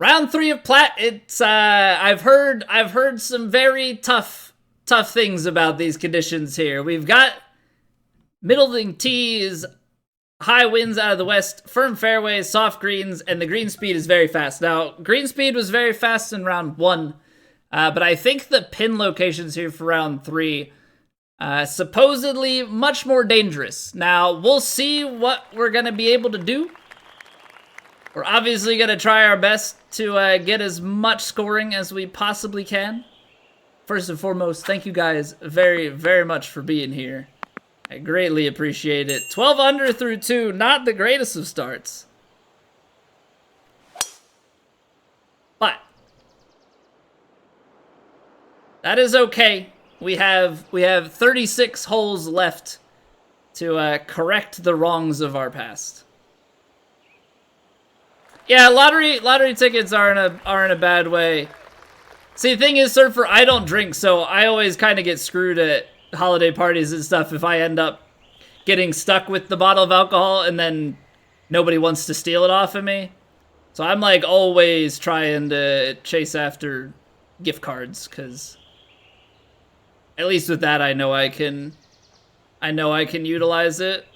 Round 3 of Plat. It's I've heard some very tough things about these conditions here. We've got middling tees, high winds out of the west, firm fairways, soft greens, and the green speed is very fast. Now, green speed was very fast in round 1, but I think the pin locations here for round 3 supposedly much more dangerous. Now, we'll see what we're going to be able to do. We're obviously going to try our best to get as much scoring as we possibly can. First and foremost, thank you guys very, very much for being here. I greatly appreciate it. 12 under through 2, not the greatest of starts. But that is okay. We have 36 holes left to correct the wrongs of our past. Yeah, lottery tickets are in a bad way. See, the thing is, Surfer, I don't drink, so I always kind of get screwed at holiday parties and stuff if I end up getting stuck with the bottle of alcohol and then nobody wants to steal it off of me. So I'm like always trying to chase after gift cards, because at least with that I know I can utilize it.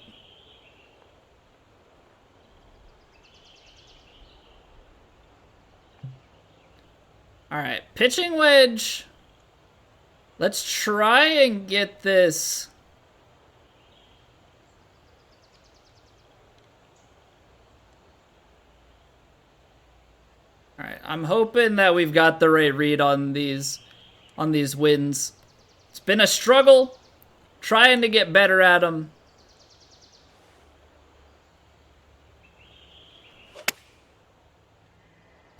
All right, pitching wedge. Let's try and get this. All right, I'm hoping that we've got the right read on these wins. It's been a struggle trying to get better at them.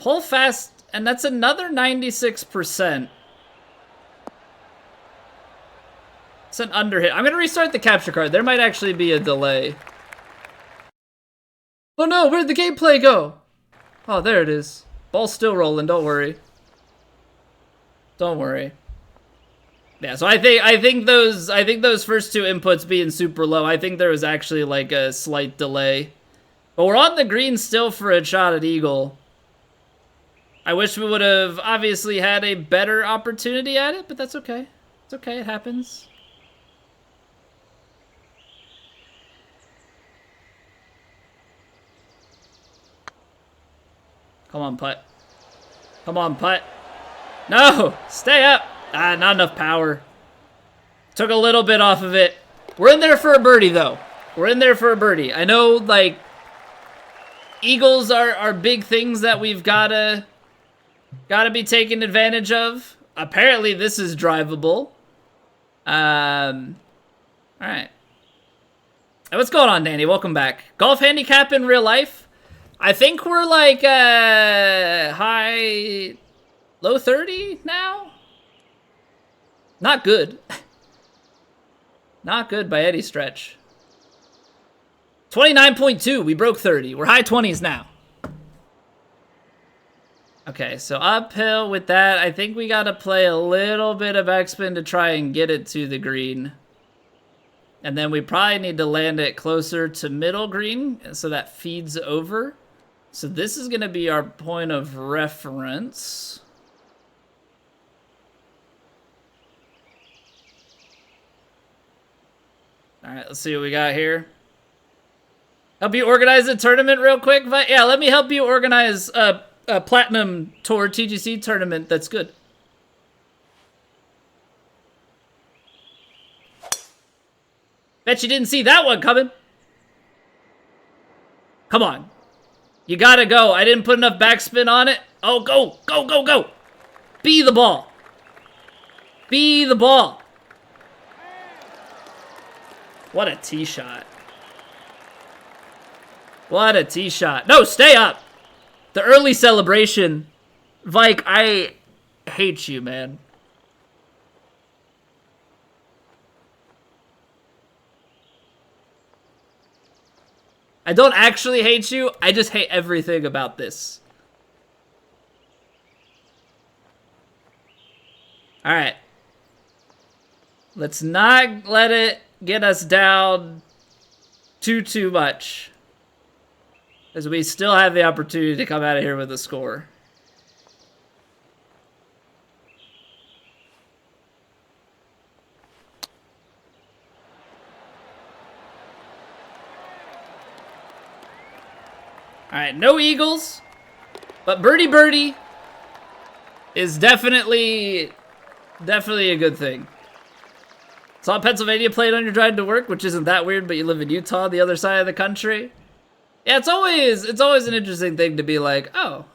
Pull fast. And that's another 96%. It's an underhit. I'm going to restart the capture card. There might actually be a delay. Oh no, where'd the gameplay go? Oh, there it is. Ball's still rolling, don't worry. Don't worry. Yeah, so I think those first two inputs being super low, I think there was actually like a slight delay. But we're on the green still for a shot at eagle. I wish we would have obviously had a better opportunity at it, but that's okay. It's okay, it happens. Come on, putt. Come on, putt. No! Stay up! Ah, not enough power. Took a little bit off of it. We're in there for a birdie, though. We're in there for a birdie. I know, like, eagles are big things that we've gotta be taken advantage of. Apparently, this is drivable. All right. Hey, what's going on, Danny? Welcome back. Golf handicap in real life? I think we're like low 30 now. Not good. Not good by any stretch. 29.2. We broke 30. We're high 20s now. Okay, so uphill with that. I think we got to play a little bit of X-Spin to try and get it to the green. And then we probably need to land it closer to middle green so that feeds over. So this is going to be our point of reference. All right, let's see what we got here. Help you organize a tournament real quick? Yeah, let me help you organize a Platinum Tour TGC tournament that's good. Bet you didn't see that one coming. Come on. You gotta go. I didn't put enough backspin on it. Oh, go, go, go, go. Be the ball. Be the ball. What a tee shot. What a tee shot. No, stay up. The early celebration. Vike, I hate you, man. I don't actually hate you. I just hate everything about this. All right. Let's not let it get us down too much, as we still have the opportunity to come out of here with a score. Alright, no eagles. But birdie birdie is definitely a good thing. Saw Pennsylvania plate on your drive to work, which isn't that weird, but you live in Utah, the other side of the country. Yeah, it's always an interesting thing to be like, oh.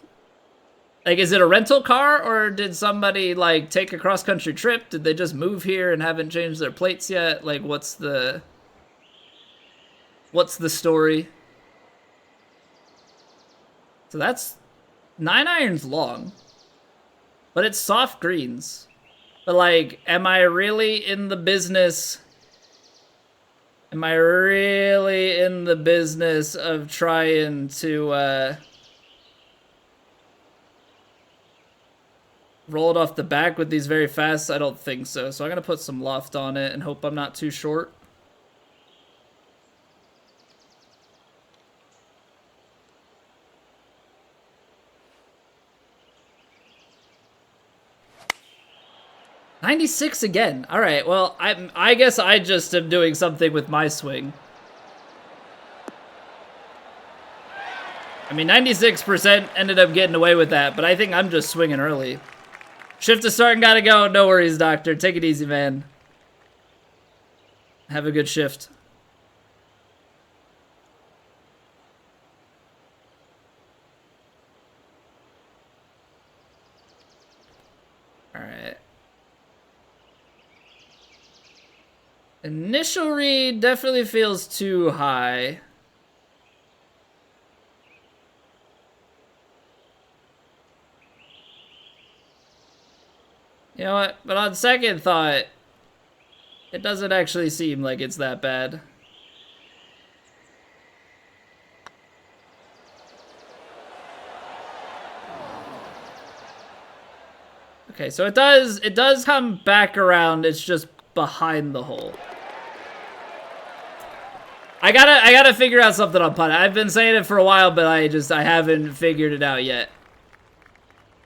Like, is it a rental car, or did somebody, like, take a cross-country trip? Did they just move here and haven't changed their plates yet? Like, what's the story? So that's 9 irons long. But it's soft greens. But, like, am I really in the business of trying to, roll it off the back with these very fast? I don't think so. So I'm going to put some loft on it and hope I'm not too short. $96 again. All right, well, I guess I just am doing something with my swing. I mean, 96% ended up getting away with that, but I think I'm just swinging early. Shift to start and gotta go. No worries, doctor. Take it easy, man. Have a good shift. All right. Initial read definitely feels too high. You know what? But on second thought, it doesn't actually seem like it's that bad. Okay, so it does come back around. It's just behind the hole. I gotta figure out something on putt. I've been saying it for a while, but I haven't figured it out yet.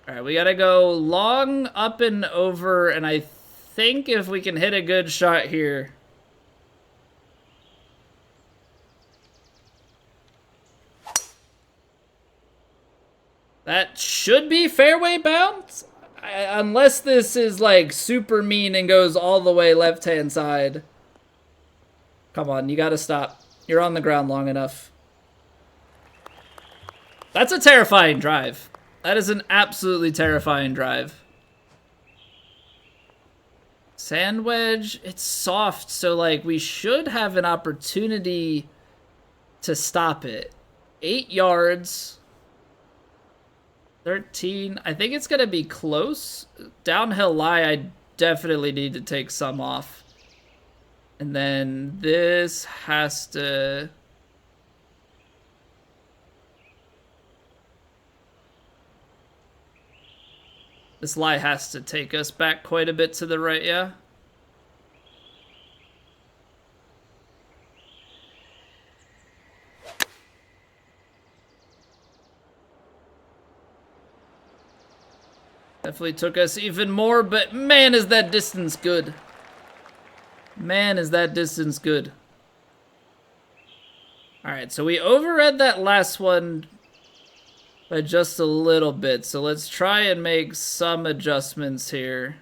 All right, we gotta go long, up and over, and I think if we can hit a good shot here. That should be fairway bound, unless this is like super mean and goes all the way left-hand side. Come on, you gotta stop. You're on the ground long enough. That's a terrifying drive. That is an absolutely terrifying drive. Sand wedge, it's soft, so like we should have an opportunity to stop it. 8 yards. 13. I think it's gonna be close. Downhill lie, I definitely need to take some off. And then this has to... This lie has to take us back quite a bit to the right, yeah? Definitely took us even more, but man, is that distance good. Man, is that distance good. Alright, so we overread that last one by just a little bit, so let's try and make some adjustments here.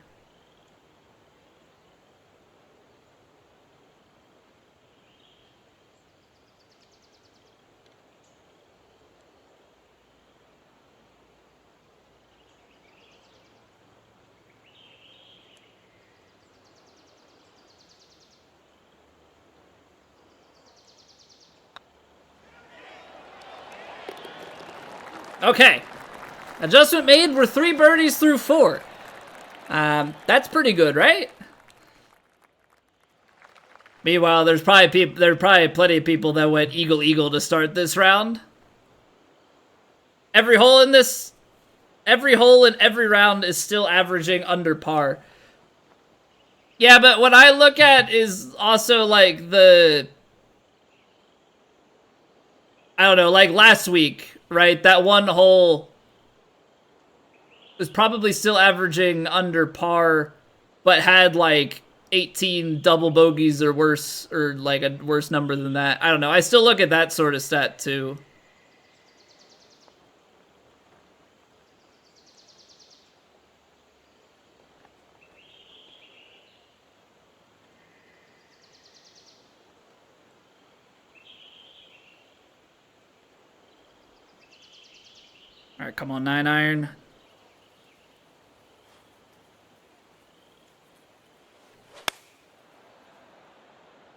Okay, adjustment made. We're 3 birdies through 4. That's pretty good, right? Meanwhile, there are probably plenty of people that went eagle eagle to start this round. Every hole in every round is still averaging under par. Yeah, but what I look at is also like I don't know, like last week. Right, that one hole was probably still averaging under par, but had like 18 double bogeys or worse, or like a worse number than that. I don't know. I still look at that sort of stat too. All right, come on, 9-iron.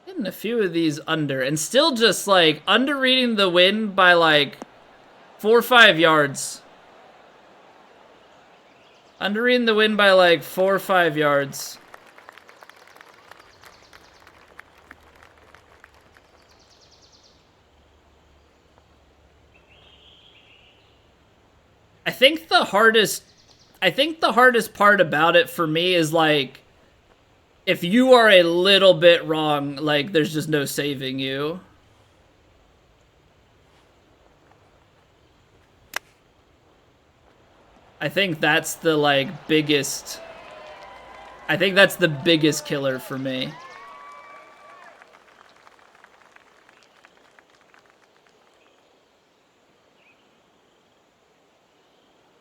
Getting a few of these under, and still just like under reading the wind by like 4 or 5 yards. Under reading the wind by like 4 or 5 yards. I think the hardest part about it for me is like, if you are a little bit wrong, like there's just no saving you. I think that's the like biggest. I think that's the biggest killer for me.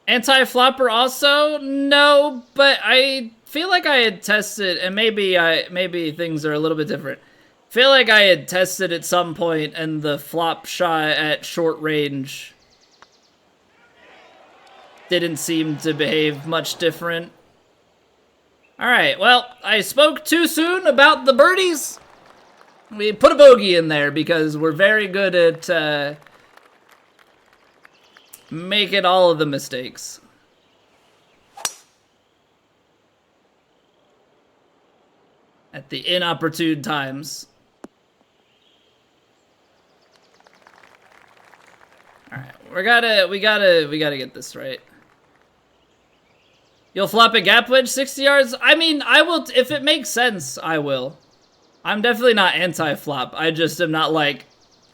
Anti-flopper also? No, but I feel like I had tested, and maybe things are a little bit different. Feel like I had tested at some point, and the flop shot at short range didn't seem to behave much different. Alright, well, I spoke too soon about the birdies. We put a bogey in there because we're very good at making all of the mistakes. At the inopportune times. Alright, we gotta get this right. You'll flop a gap wedge 60 yards? I mean, I will, if it makes sense, I will. I'm definitely not anti-flop. I just am not like,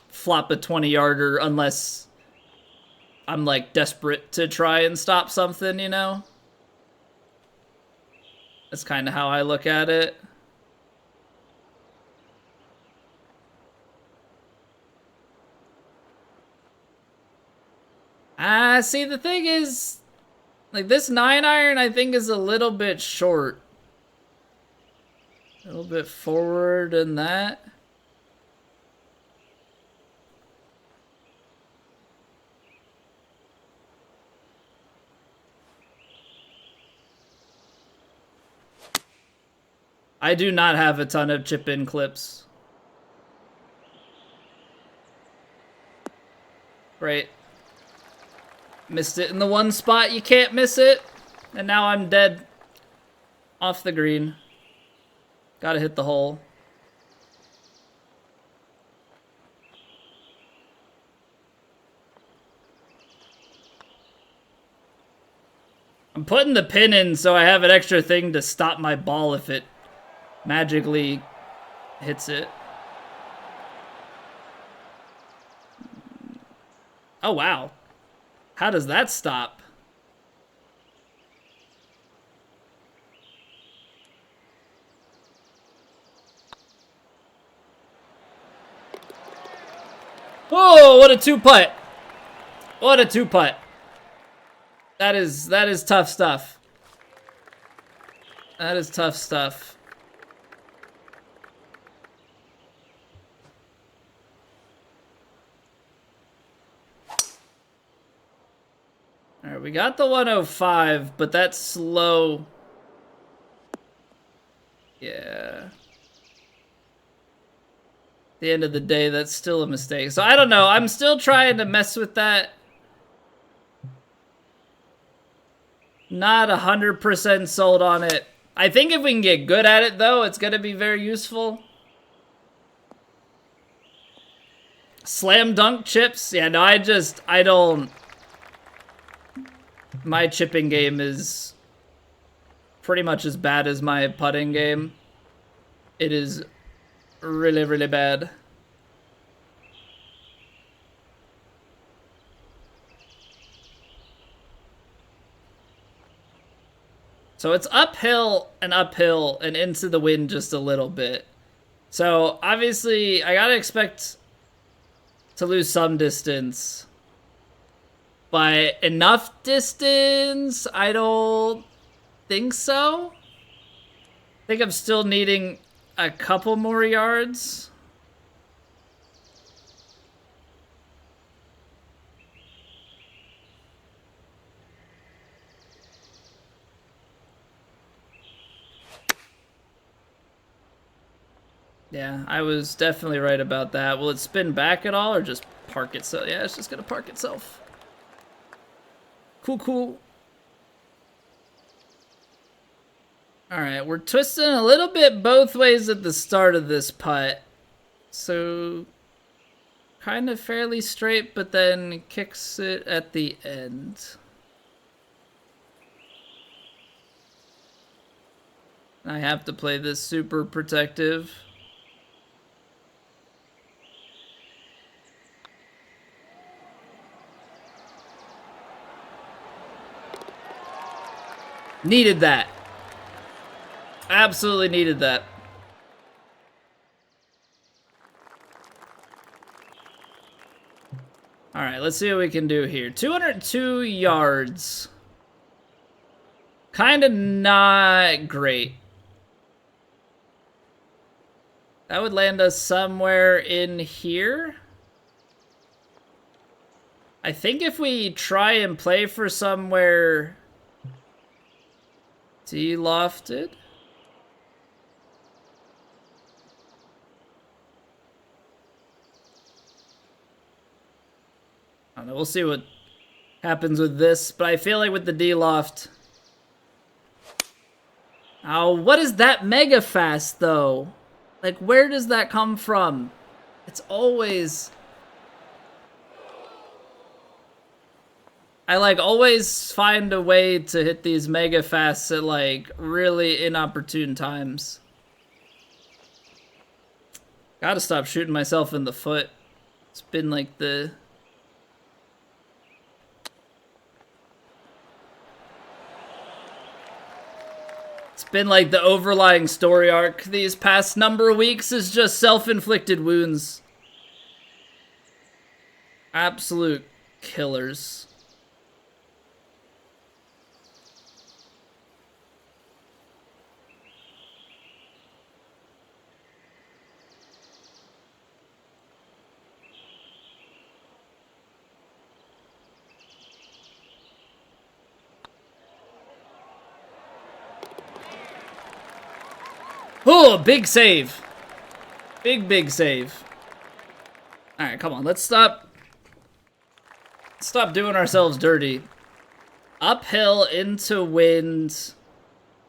flop a 20-yarder unless I'm like desperate to try and stop something, you know? That's kind of how I look at it. See, the thing is, like, this 9-iron, I think, is a little bit short. A little bit forward in that. I do not have a ton of chip-in clips. Right. Missed it in the one spot you can't miss it. And now I'm dead. Off the green. Gotta hit the hole. I'm putting the pin in so I have an extra thing to stop my ball if it magically hits it. Oh, wow. How does that stop? Whoa, what a two-putt. What a two-putt. That is tough stuff. That is tough stuff. All right, we got the 105, but that's slow. Yeah. At the end of the day, that's still a mistake. So I don't know. I'm still trying to mess with that. Not 100% sold on it. I think if we can get good at it, though, it's going to be very useful. Slam dunk chips? Yeah, no, I don't. My chipping game is pretty much as bad as my putting game. It is really, really bad. So it's uphill and into the wind just a little bit. So obviously I gotta expect to lose some distance. But enough distance, I don't think so. I think I'm still needing a couple more yards. Yeah, I was definitely right about that. Will it spin back at all or just park itself? Yeah, it's just gonna park itself. Cool, cool. Alright, we're twisting a little bit both ways at the start of this putt. So, kind of fairly straight, but then kicks it at the end. I have to play this super protective. Needed that. Absolutely needed that. All right, let's see what we can do here. 202 yards. Kind of not great. That would land us somewhere in here. I think if we try and play for somewhere de-lofted. I don't know, we'll see what happens with this, but I feel like with the D-loft. Oh, what is that mega fast, though? Like, where does that come from? It's always... I, like, always find a way to hit these mega fasts at, like, really inopportune times. Gotta stop shooting myself in the foot. It's been, like, the... been like the overlying story arc these past number of weeks is just self-inflicted wounds. Absolute killers. Oh, big save. Big save. Alright, come on. Let's stop doing ourselves dirty. Uphill into wind.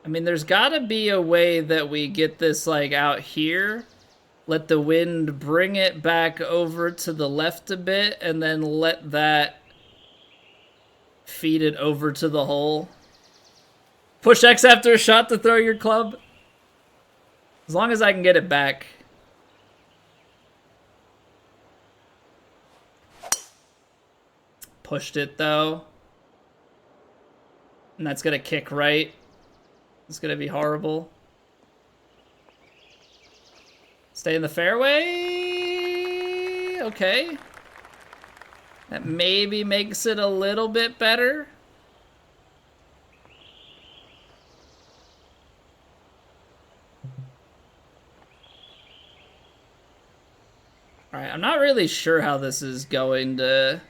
I mean, there's gotta be a way that we get this, like, out here. Let the wind bring it back over to the left a bit, and then let that feed it over to the hole. Push X after a shot to throw your club. As long as I can get it back. Pushed it, though. And that's gonna kick right. It's gonna be horrible. Stay in the fairway. Okay. That maybe makes it a little bit better. Alright, I'm not really sure how this is going to...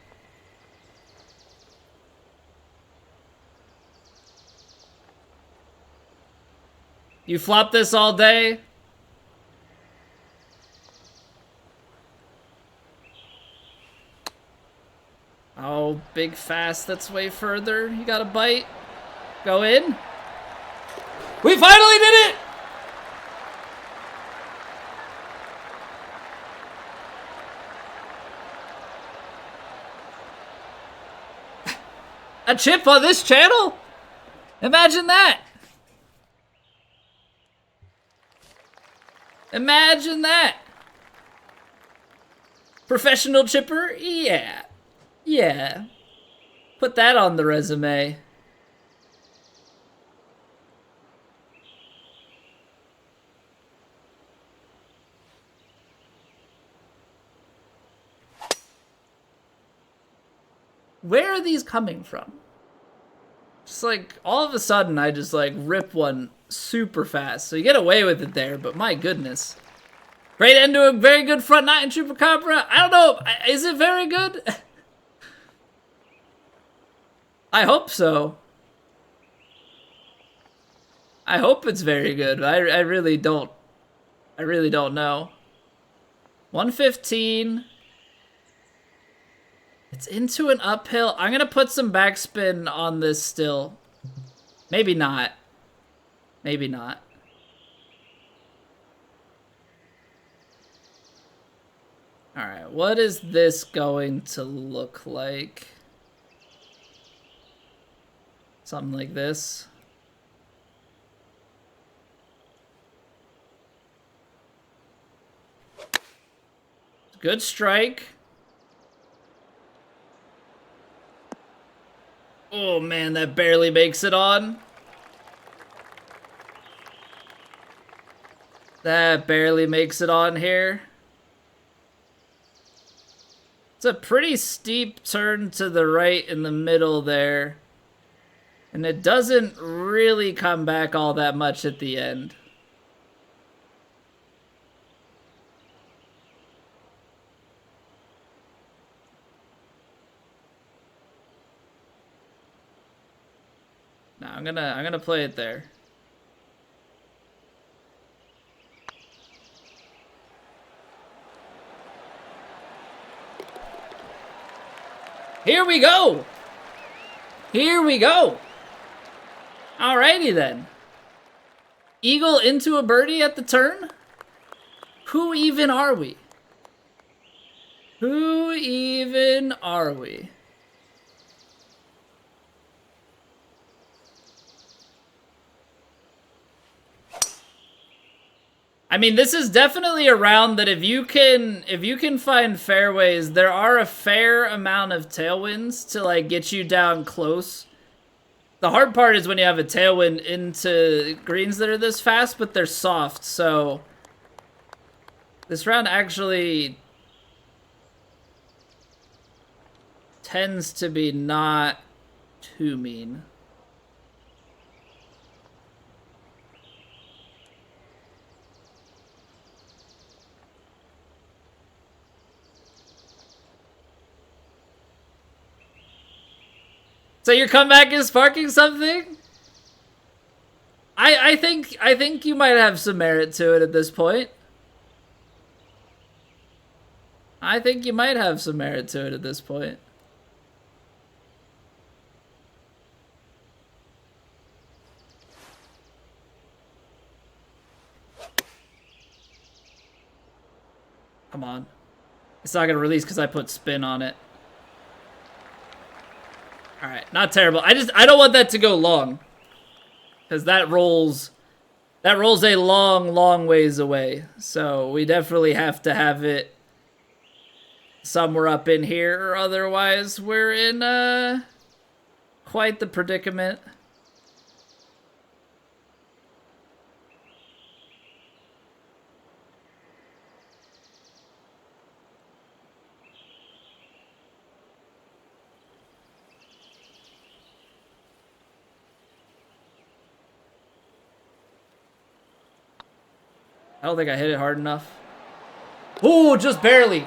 You flop this all day? Oh, big fast, that's way further. You got a bite. Go in. We finally did it! A chip on this channel? Imagine that. Imagine that. Professional chipper? Yeah. Yeah. Put that on the resume. Where are these coming from? Just like, all of a sudden, I just like rip one super fast. So you get away with it there, but my goodness. Great end to a very good front nine Chupacabra. I don't know, is it very good? I hope so. I hope it's very good. I really don't I really don't know. 115. It's into an uphill. I'm gonna put some backspin on this still. Maybe not. Maybe not. Alright, what is this going to look like? Something like this. Good strike. Oh man, that barely makes it on. That barely makes it on here. It's a pretty steep turn to the right in the middle there. And it doesn't really come back all that much at the end. No, I'm gonna play it there. Here we go! Here we go! Alrighty then. Eagle into a birdie at the turn? Who even are we? Who even are we? I mean, this is definitely a round that if you can find fairways, there are a fair amount of tailwinds to like get you down close. The hard part is when you have a tailwind into greens that are this fast, but they're soft, so this round actually tends to be not too mean. So your comeback is sparking something? I think you might have some merit to it at this point. I think you might have some merit to it at this point. Come on. It's not gonna release because I put spin on it. Alright, not terrible. I don't want that to go long. Because that rolls a long, long ways away. So we definitely have to have it somewhere up in here, or otherwise we're in quite the predicament. I don't think I hit it hard enough. Ooh, just barely.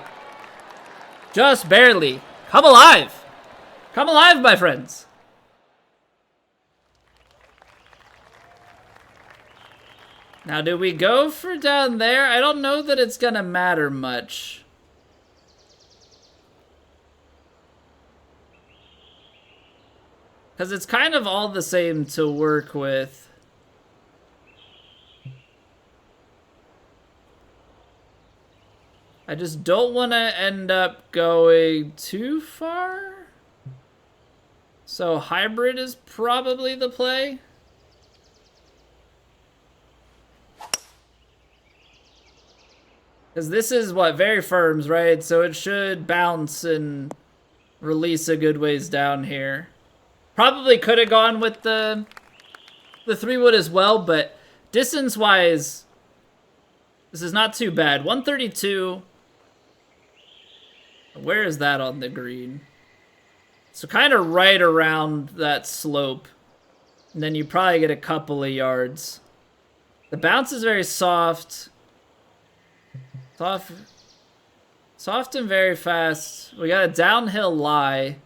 Just barely. Come alive. Come alive, my friends. Now, do we go for down there? I don't know that it's gonna matter much. Because it's kind of all the same to work with. I just don't want to end up going too far. So hybrid is probably the play. Because this is what, very firms, right? So it should bounce and release a good ways down here. Probably could have gone with the 3-wood as well, but distance-wise, this is not too bad. 132. Where is that on the green? So kind of right around that slope. And then you probably get a couple of yards. The bounce is very soft. Soft and very fast. We got a downhill lie.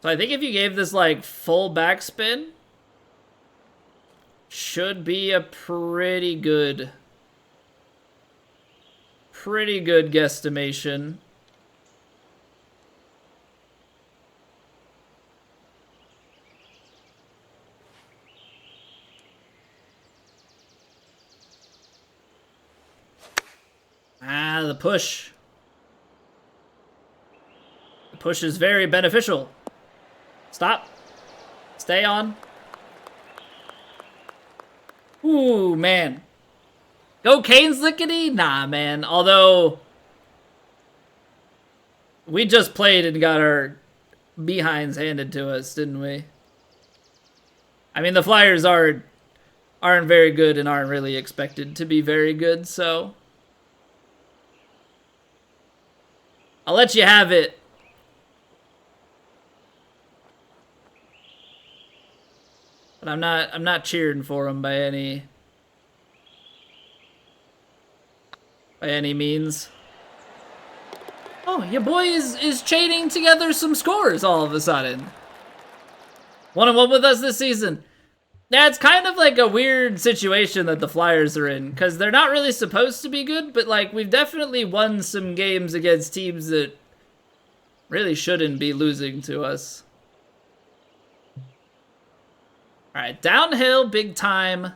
So I think if you gave this like full backspin, should be a pretty good guesstimation. Ah, the push. The push is very beneficial. Stop. Stay on. Ooh, man. Go Canes Lickety? Nah, man. Although, we just played and got our behinds handed to us, didn't we? I mean, the Flyers aren't very good and aren't really expected to be very good, so I'll let you have it. But I'm not cheering for him by any means. Oh, your boy is chaining together some scores all of a sudden. 1-1 with us this season. Yeah, it's kind of like a weird situation that the Flyers are in, because they're not really supposed to be good, but like we've definitely won some games against teams that really shouldn't be losing to us. Alright, downhill, big time.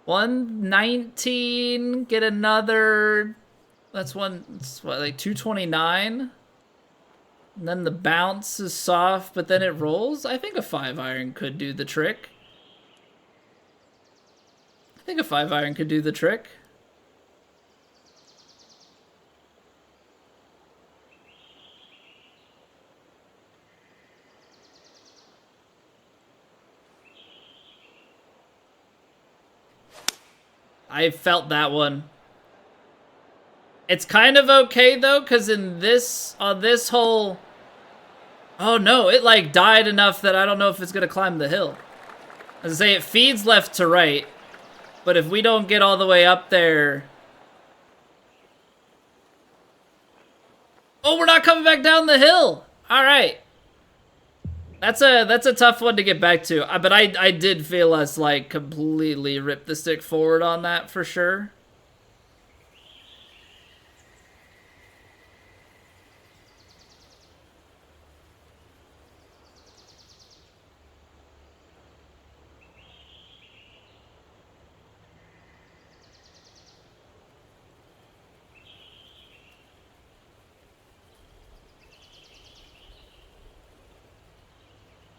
119, get another... That's what, like 229? And then the bounce is soft, but then it rolls? I think a 5-iron could do the trick. I felt that one. It's kind of okay though, because on this hole, oh no, it like died enough that I don't know if it's gonna climb the hill. As I say, it feeds left to right, but if we don't get all the way up there, oh, we're not coming back down the hill. All right, that's a tough one to get back to. But I did feel us like completely rip the stick forward on that for sure.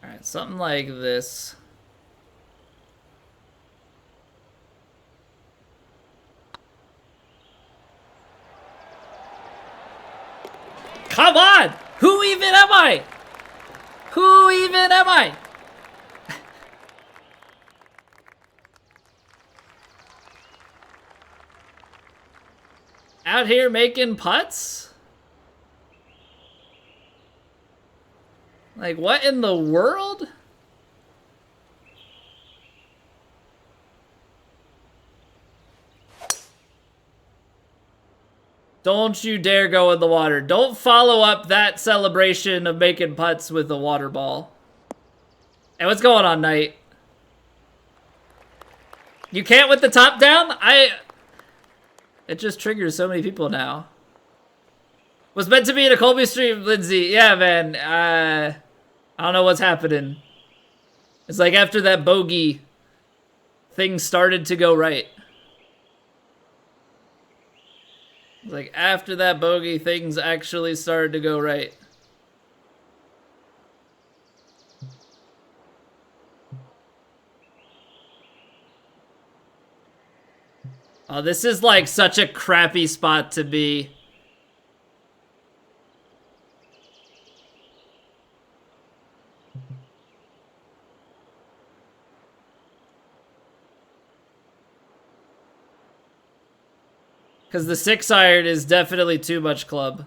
Alright, something like this. Come on! Who even am I? Who even am I? Out here making putts? Like, what in the world? Don't you dare go in the water. Don't follow up that celebration of making putts with a water ball. Hey, what's going on, Knight? You can't with the top down? It just triggers so many people now. Was meant to be in a Colby stream, Lindsay. Yeah, man. I don't know what's happening. It's like after that bogey, things started to go right. It's like after that bogey, things actually started to go right. Oh, this is like such a crappy spot to be. Because the 6-iron is definitely too much club.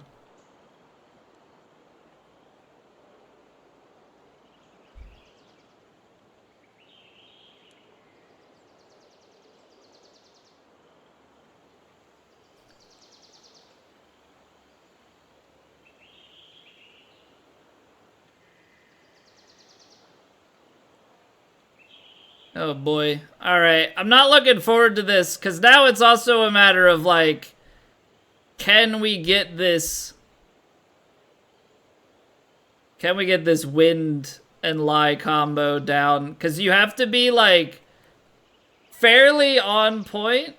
Oh boy. Alright, I'm not looking forward to this, because now it's also a matter of, like, can we get this... Can we get this wind and lie combo down? Because you have to be, like, fairly on point.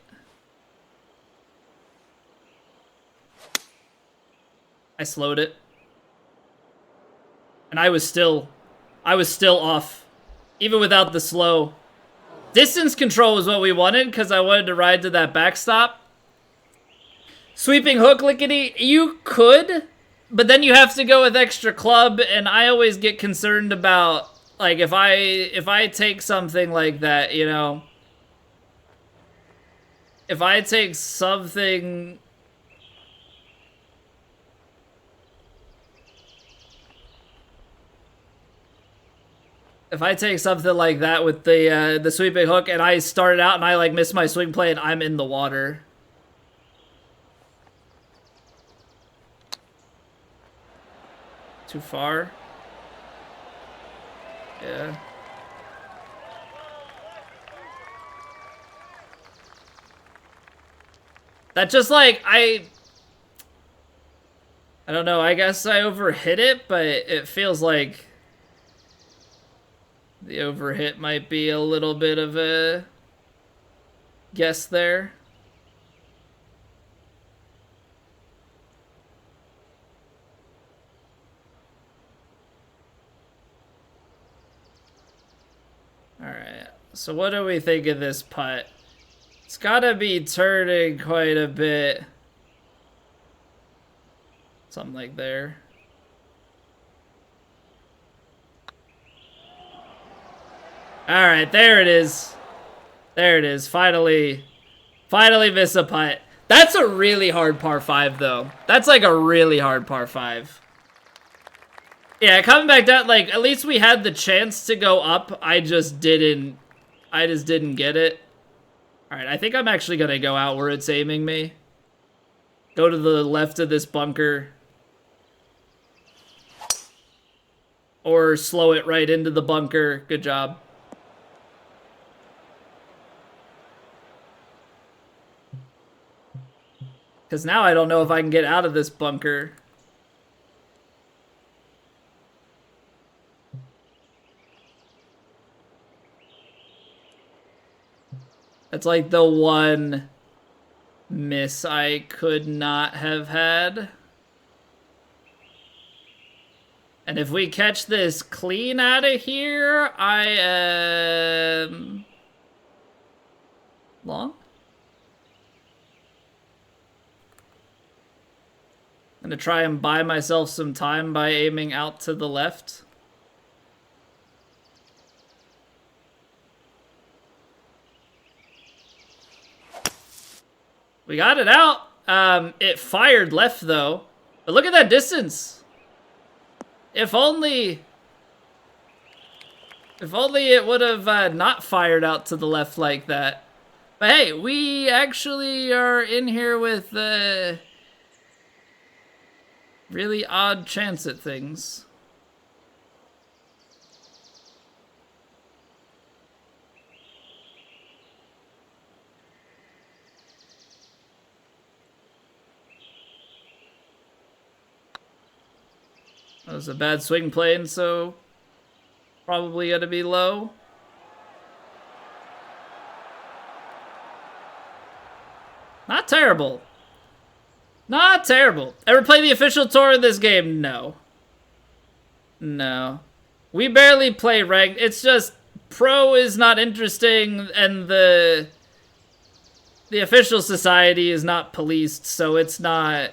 I slowed it. And I was still off. Even without the slow. Distance control was what we wanted, because I wanted to ride to that backstop. Sweeping hook lickety, you could, but then you have to go with extra club, and I always get concerned about, like, if I take something like that, you know. If I take something... If I take something like that with the sweeping hook and I start out and I like miss my swing play and I'm in the water. Too far? Yeah. That just like, I don't know, I guess I overhit it, but it feels like the overhit might be a little bit of a guess there. Alright, so what do we think of this putt? It's gotta be turning quite a bit. Something like there. Alright, there it is. There it is. Finally miss a putt. That's a really hard par 5, though. That's like a really hard par 5. Yeah, coming back down, like, at least we had the chance to go up. I just didn't get it. Alright, I think I'm actually gonna go out where it's aiming me. Go to the left of this bunker. Or slow it right into the bunker. Good job. Because now I don't know if I can get out of this bunker. That's like the one miss I could not have had. And if we catch this clean out of here, I am... long? I'm gonna try and buy myself some time by aiming out to the left. We got it out. It fired left though. But look at that distance. If only it would have not fired out to the left like that. But hey, we actually are in here with really odd chance at things. That was a bad swing plane, so probably gonna be low. Not terrible. Not terrible. Ever play the official tour in this game? No. No. We barely play ranked. It's just pro is not interesting and the official society is not policed, so it's not...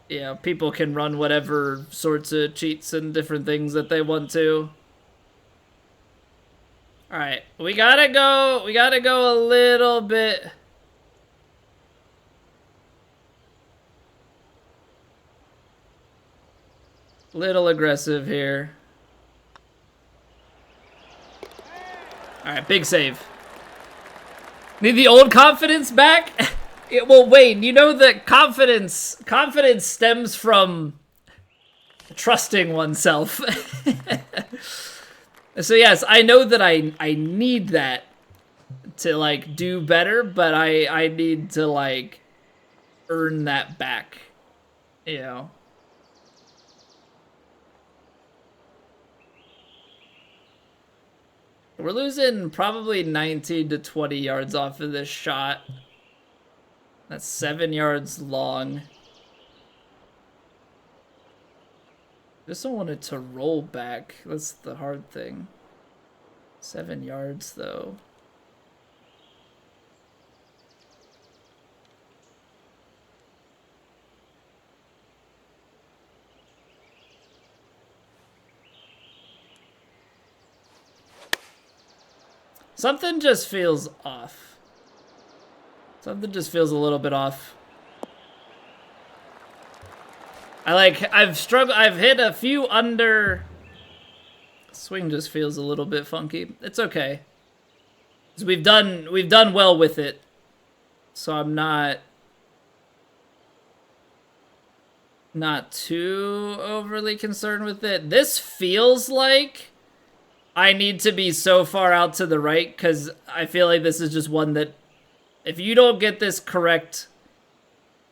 Yeah, people can run whatever sorts of cheats and different things that they want to. Alright, we gotta go a little bit. Little aggressive here. Alright, big save. Need the old confidence back? Well, Wayne, you know that confidence stems from Trusting oneself. So yes, I know that I need that to like do better, but I need to like earn that back, you know. We're losing probably 19 to 20 yards off of this shot. That's 7 yards long. Just don't want it to roll back. That's the hard thing. 7 yards though. Something just feels off. Something just feels a little bit off. I've struggled, I've hit a few under. Swing just feels a little bit funky. It's okay. 'Cause we've done well with it. So I'm not too overly concerned with it. This feels like I need to be so far out to the right, because I feel like this is just one that if you don't get this correct,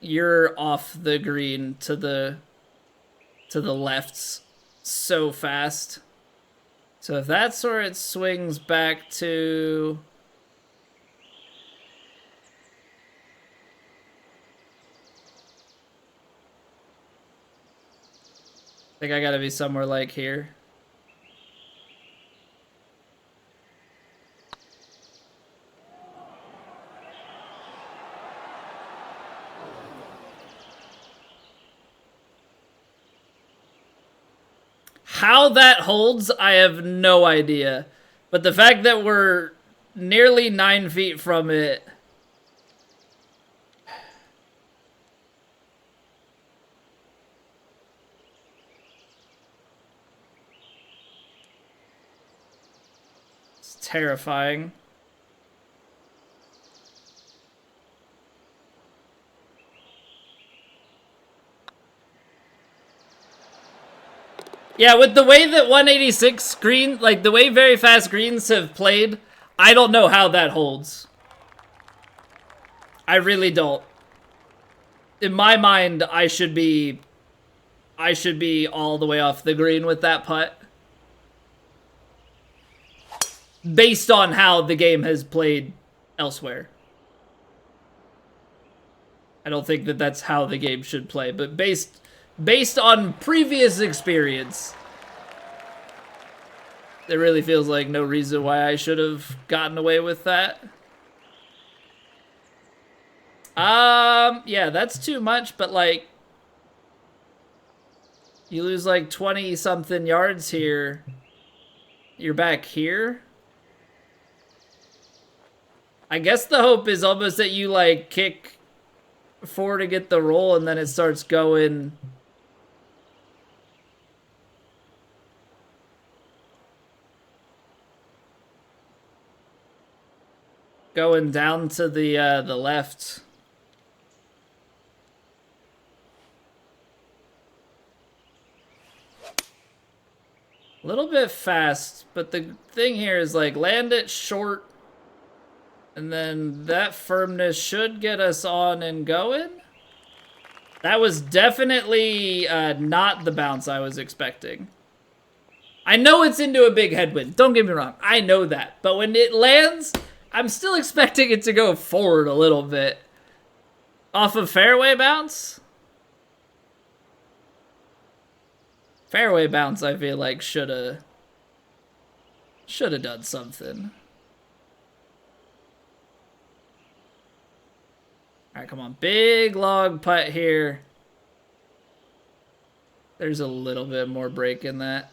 you're off the green to the left so fast. So if that's where it swings back to, I think I gotta be somewhere like here. How that holds, I have no idea. But the fact that we're nearly 9 feet from it. It's terrifying. Yeah, with the way that 186 green, like the way very fast greens have played, I don't know how that holds. I really don't. In my mind, I should be all the way off the green with that putt. Based on how the game has played elsewhere. I don't think that that's how the game should play, but based on previous experience, it really feels like no reason why I should have gotten away with that. Yeah, that's too much, but like, you lose like 20 something yards here. You're back here. I guess the hope is almost that you like kick forward to get the roll and then it starts going down to the left. A little bit fast, but the thing here is like land it short, and then that firmness should get us on and going. That was definitely not the bounce I was expecting. I know it's into a big headwind, don't get me wrong, I know that, but when it lands, I'm still expecting it to go forward a little bit. Off of fairway bounce? Fairway bounce, I feel like, shoulda done something. Alright, come on. Big log putt here. There's a little bit more break in that.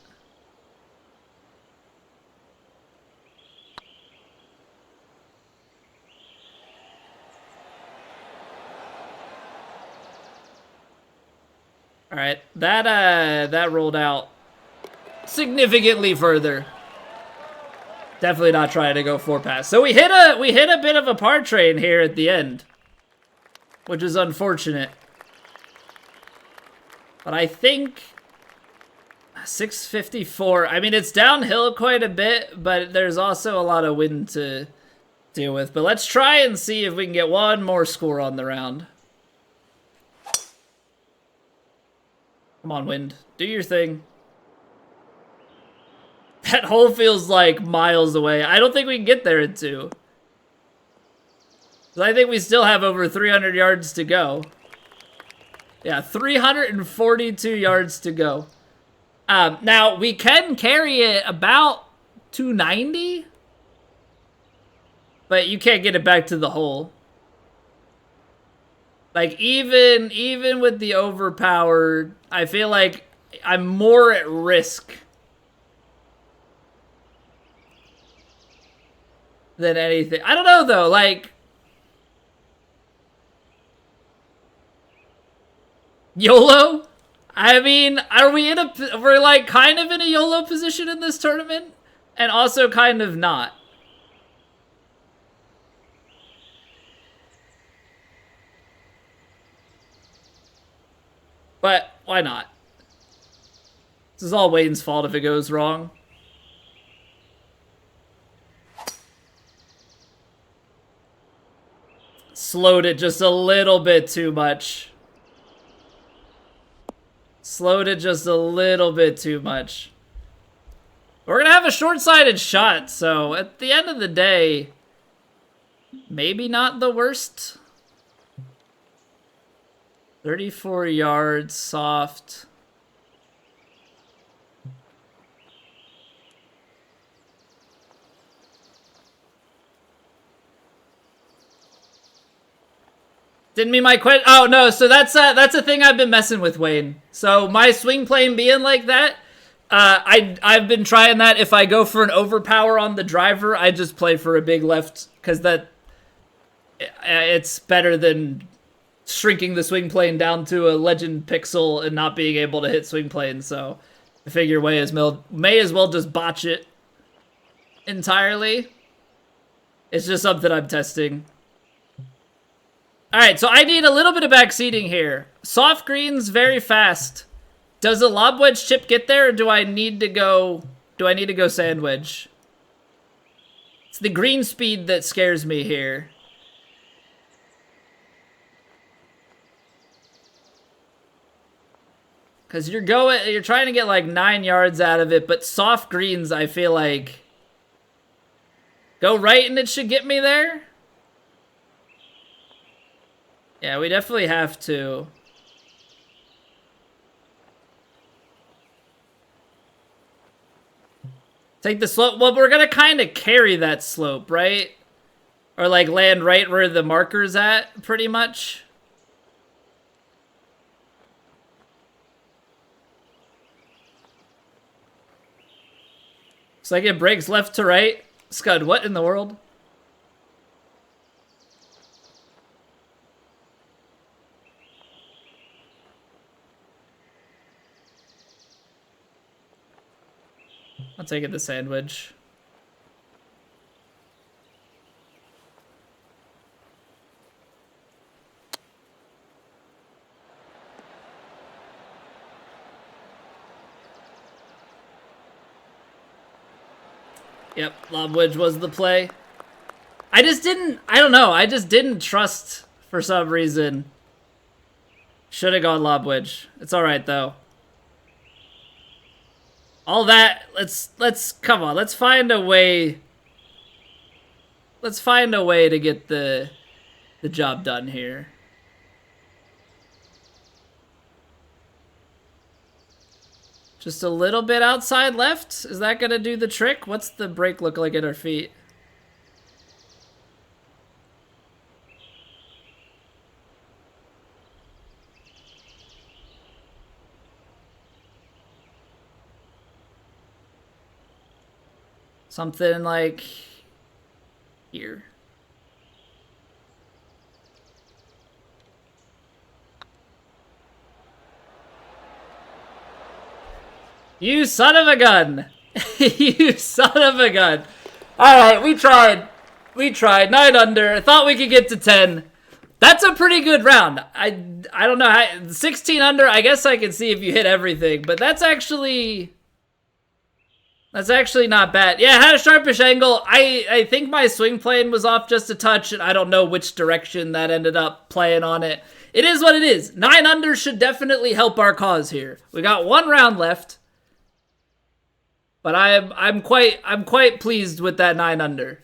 All right, that rolled out significantly further. Definitely not trying to go 4-pass. So we hit a bit of a par train here at the end, which is unfortunate. But I think 654. I mean, it's downhill quite a bit, but there's also a lot of wind to deal with. But let's try and see if we can get one more score on the round. Come on, wind. Do your thing. That hole feels like miles away. I don't think we can get there in 2. I think we still have over 300 yards to go. Yeah, 342 yards to go. Now, we can carry it about 290. But you can't get it back to the hole. Like, even with the overpowered, I feel like I'm more at risk than anything. I don't know, though. Like, YOLO? I mean, are we in a... We're, like, kind of in a YOLO position in this tournament? And also kind of not. But why not? This is all Wayne's fault if it goes wrong. Slowed it just a little bit too much. Slowed it just a little bit too much. We're gonna have a short-sighted shot, so at the end of the day, maybe not the worst. 34 yards, soft. Didn't mean my question. Oh no, so that's a thing I've been messing with, Wayne. So my swing plane being like that, I've been trying that. If I go for an overpower on the driver, I just play for a big left because it's better than shrinking the swing plane down to a legend pixel and not being able to hit swing plane. So I figure may as well just botch it entirely. It's just something I'm testing. All right, so I need a little bit of backseating here. Soft greens very fast. Does a lob wedge chip get there, or do I need to go sand wedge? It's the green speed that scares me here. Because you're trying to get like 9 yards out of it, but soft greens, I feel like, go right and it should get me there. Yeah, we definitely have to. Take the slope. Well, we're gonna kind of carry that slope, right? Or like land right where the marker's at, pretty much. Looks like it breaks left to right. Scud, what in the world? I'll take it the sandwich. Yep, lob wedge was the play. I don't know, I just didn't trust for some reason. Should have gone lob wedge. It's alright though. All that, come on, let's find a way. Let's find a way to get the job done here. Just a little bit outside left? Is that gonna do the trick? What's the break look like at our feet? Something like here. You son of a gun! You son of a gun! Alright, we tried. We tried. 9 under. I thought we could get to 10. That's a pretty good round. I don't know how... 16 under, I guess I can see if you hit everything. But that's actually... That's actually not bad. Yeah, it had a sharpish angle. I think my swing plane was off just a touch, and I don't know which direction that ended up playing on it. It is what it is. 9 under should definitely help our cause here. We got 1 round left, but I'm quite pleased with that 9 under.